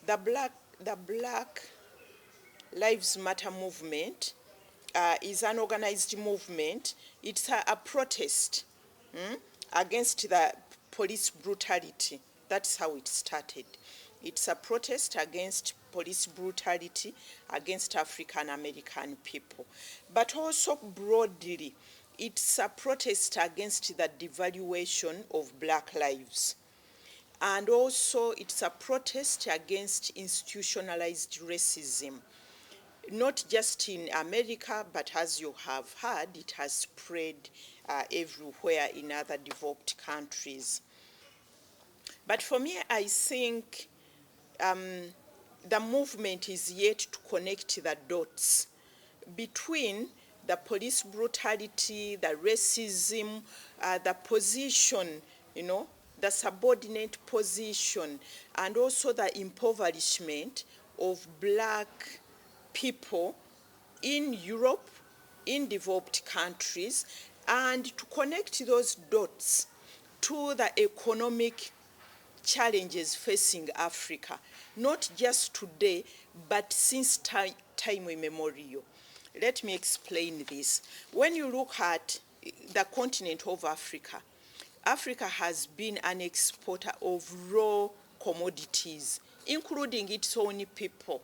the Black Lives Matter movement is an organized movement. It's a protest against the police brutality. That's how it started. It's a protest against police brutality against African American people. But also broadly, it's a protest against the devaluation of black lives. And also it's a protest against institutionalized racism. Not just in America, but as you have heard, it has spread everywhere in other developed countries. But for me, I think the movement is yet to connect the dots between the police brutality, the racism, the position, the subordinate position, and also the impoverishment of black people in Europe, in developed countries, and to connect those dots to the economic challenges facing Africa, not just today, but since time immemorial. Let me explain this. When you look at the continent of Africa, Africa has been an exporter of raw commodities, including its own people,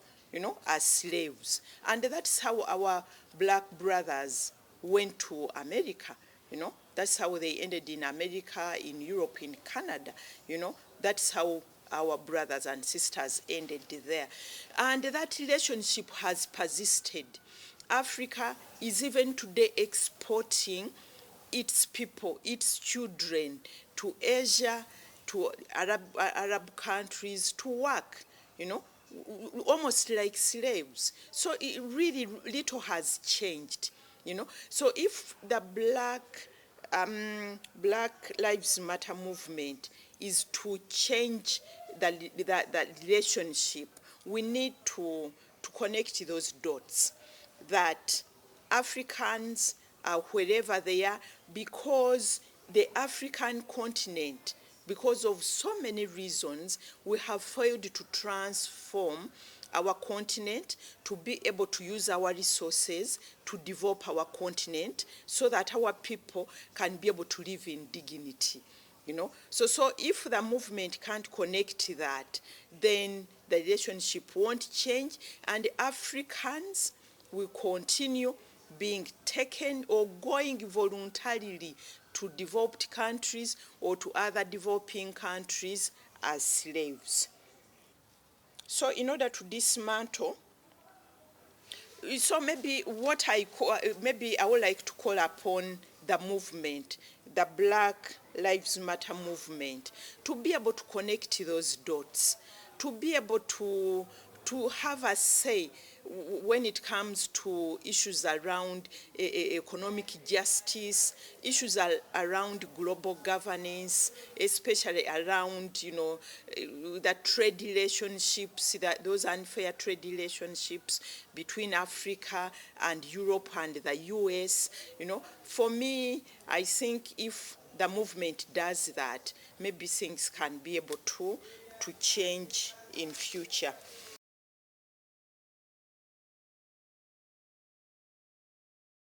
as slaves. And that's how our black brothers went to America, That's how they ended in America, in Europe, in Canada, That's how our brothers and sisters ended there. And that relationship has persisted. Africa is even today exporting its people, its children to Asia, to Arab countries to work, almost like slaves. So it really little has changed, So if the Black Lives Matter movement is to change the relationship, we need to connect those dots, that Africans are wherever they are, because the African continent, because of so many reasons, we have failed to transform our continent to be able to use our resources to develop our continent so that our people can be able to live in dignity. So if the movement can't connect that, then the relationship won't change, and Africans will continue being taken or going voluntarily to developed countries or to other developing countries as slaves. So in order to dismantle, so maybe I would like to call upon the movement, the Black Lives Matter movement, to be able to connect those dots, to be able to have a say when it comes to issues around economic justice, issues around global governance, especially around the trade relationships, those unfair trade relationships between Africa and Europe and the US. For me, I think if the movement does that, maybe things can be able to change in future.